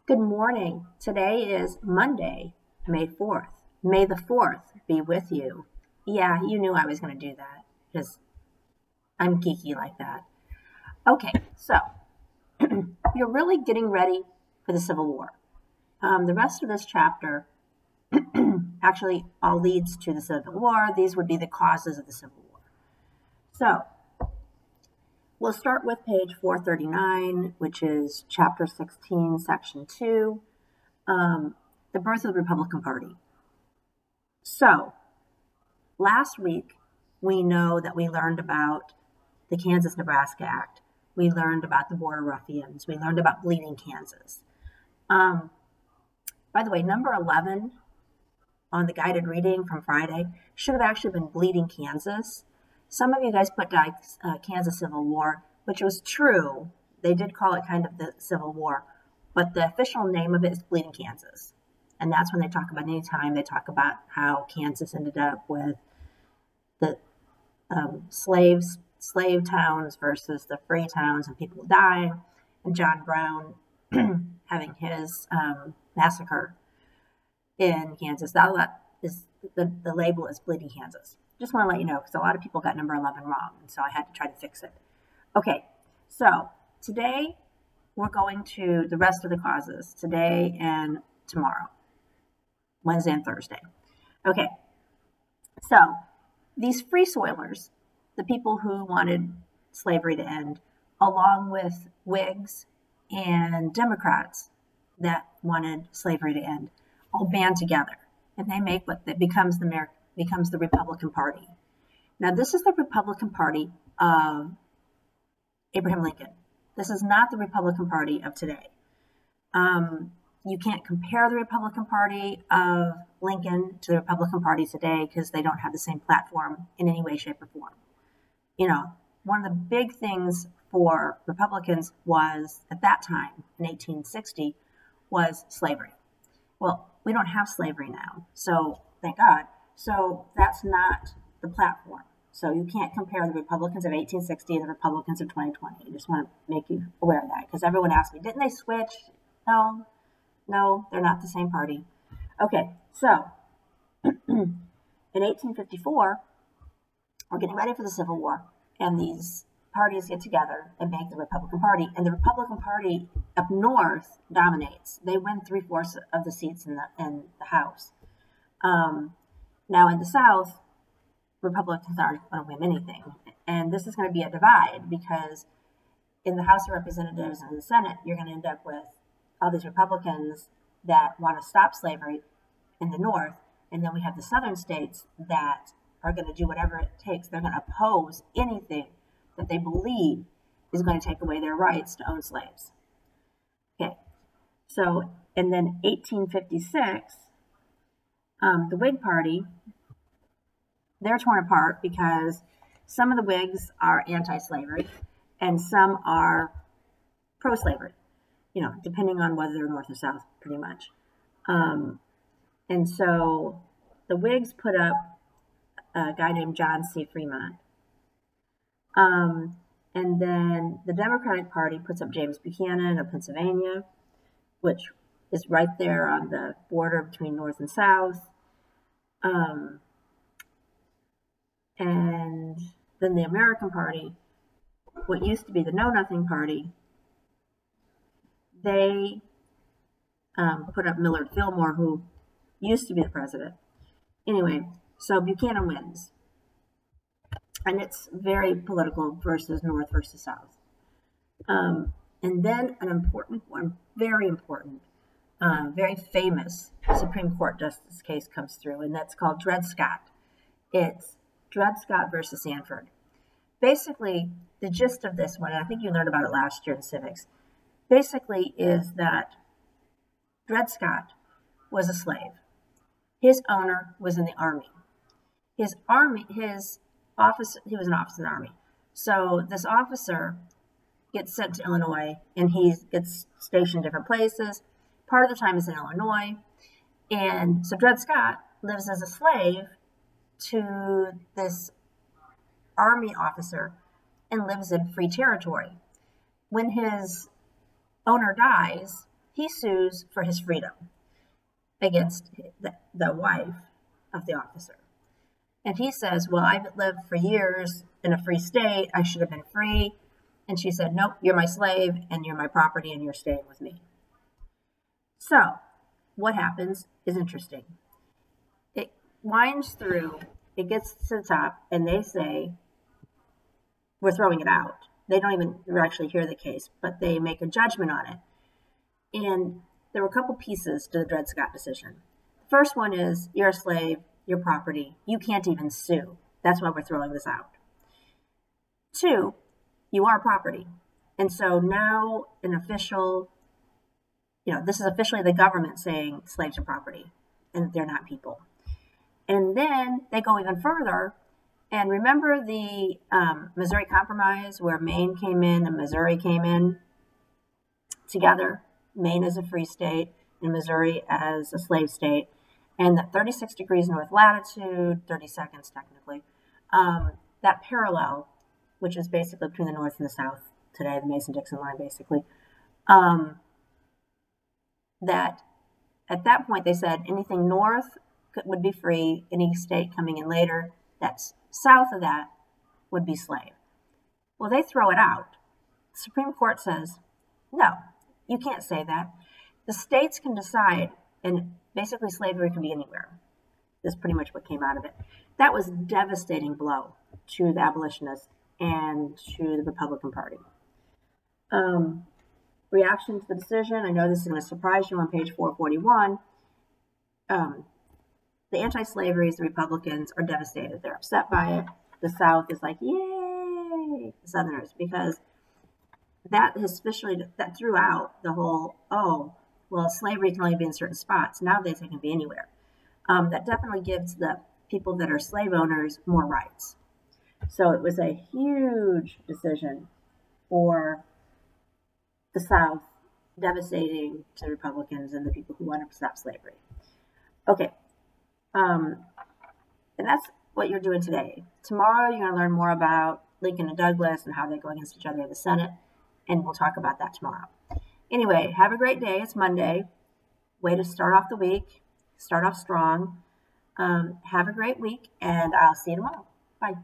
Good morning. Today is Monday, May 4th. May the 4th be with you. Yeah, you knew I was going to do that because I'm geeky like that. Okay, so you're really getting ready for the Civil War. The rest of this chapter actually all leads to the Civil War. These would be the causes of the Civil War. So we'll start with page 439, which is chapter 16, section 2. The birth of the Republican Party. So, last week, we know that we learned about the Kansas-Nebraska Act. We learned about the Border Ruffians. We learned about Bleeding Kansas. By the way, number 11 on the guided reading from Friday should have actually been Bleeding Kansas. Some of you guys put down Kansas Civil War, which was true. They did call it kind of the Civil War, but the official name of it is Bleeding Kansas. And that's when they talk about anytime they talk about how Kansas ended up with the slave towns versus the free towns and people dying, and John Brown having his massacre in Kansas. That is the label is Bleeding Kansas. Just want to let you know because a lot of people got number 11 wrong, and so I had to try to fix it. Okay, so today we're going to the rest of the causes today and tomorrow. Wednesday and Thursday. Okay, so these free soilers, the people who wanted slavery to end, along with Whigs and Democrats that wanted slavery to end, all band together, and they make what becomes the Republican Party. Now, this is the Republican Party of Abraham Lincoln. This is not the Republican Party of today. You can't compare the Republican Party of Lincoln to the Republican Party today because they don't have the same platform in any way, shape, or form. You know, one of the big things for Republicans was, at that time, in 1860, was slavery. Well, we don't have slavery now, so thank God. So that's not the platform. So you can't compare the Republicans of 1860 and the Republicans of 2020. I just want to make you aware of that because everyone asked me, didn't they switch? No, they're not the same party. Okay, so in 1854, we're getting ready for the Civil War, and these parties get together and make the Republican Party, and the Republican Party up north dominates. They win 3/4 of the seats in the House. Now in the South, Republicans aren't going to win anything, and this is going to be a divide because in the House of Representatives and the Senate, you're going to end up with all these Republicans that want to stop slavery in the North, and then we have the Southern states that are going to do whatever it takes. They're going to oppose anything that they believe is going to take away their rights to own slaves. Okay, so, and then 1856, the Whig Party, they're torn apart because some of the Whigs are anti-slavery and some are pro-slavery. You know, depending on whether they're North or South, pretty much. And so the Whigs put up a guy named John C. Fremont. And then the Democratic Party puts up James Buchanan of Pennsylvania, which is right there on the border between North and South. And then the American Party, what used to be the Know Nothing Party, they put up Millard Fillmore, who used to be the president. Anyway, so Buchanan wins. And it's very political versus North versus South. And then an important one, very important, very famous Supreme Court justice case comes through, and that's called Dred Scott. It's Dred Scott versus Sanford. Basically, the gist of this one, and I think you learned about it last year in civics, basically is that Dred Scott was a slave. His owner was in the army. He was an officer in the army. So this officer gets sent to Illinois, and he gets stationed in different places. Part of the time is in Illinois. And so Dred Scott lives as a slave to this army officer and lives in free territory. When his owner dies, he sues for his freedom against the wife of the officer. And he says, well, I've lived for years in a free state. I should have been free. And she said, nope, you're my slave and you're my property and you're staying with me. So what happens is interesting. It winds through, it gets to the top, and they say, we're throwing it out. They don't even actually hear the case, but they make a judgment on it. And there were a couple pieces to the Dred Scott decision. The first one is, you're a slave, your property, you can't even sue. That's why we're throwing this out. 2, you are property. And so now an official, this is officially the government saying slaves are property and they're not people. And then they go even further. And remember the Missouri Compromise where Maine came in and Missouri came in together? Maine as a free state and Missouri as a slave state. And that 36 degrees north latitude, 30 seconds technically, that parallel, which is basically between the north and the south today, the Mason-Dixon line basically, that at that point they said anything north would be free, any state coming in later that's south of that would be slave. Well, they throw it out. The Supreme Court says, no, you can't say that. The states can decide, and basically slavery can be anywhere. That's pretty much what came out of it. That was a devastating blow to the abolitionists and to the Republican Party. Reaction to the decision. I know this is going to surprise you on page 441. The anti-slaveries, the Republicans, are devastated. They're upset by it. The South is like, yay, the Southerners, because that has officially, that threw out the whole, slavery can only be in certain spots. Nowadays, it can be anywhere. That definitely gives the people that are slave owners more rights. So it was a huge decision for the South, devastating to the Republicans and the people who wanted to stop slavery. Okay. And that's what you're doing today. Tomorrow, you're going to learn more about Lincoln and Douglas and how they go against each other in the Senate, and we'll talk about that tomorrow. Anyway, have a great day. It's Monday. Way to start off the week. Start off strong. Have a great week, and I'll see you tomorrow. Bye.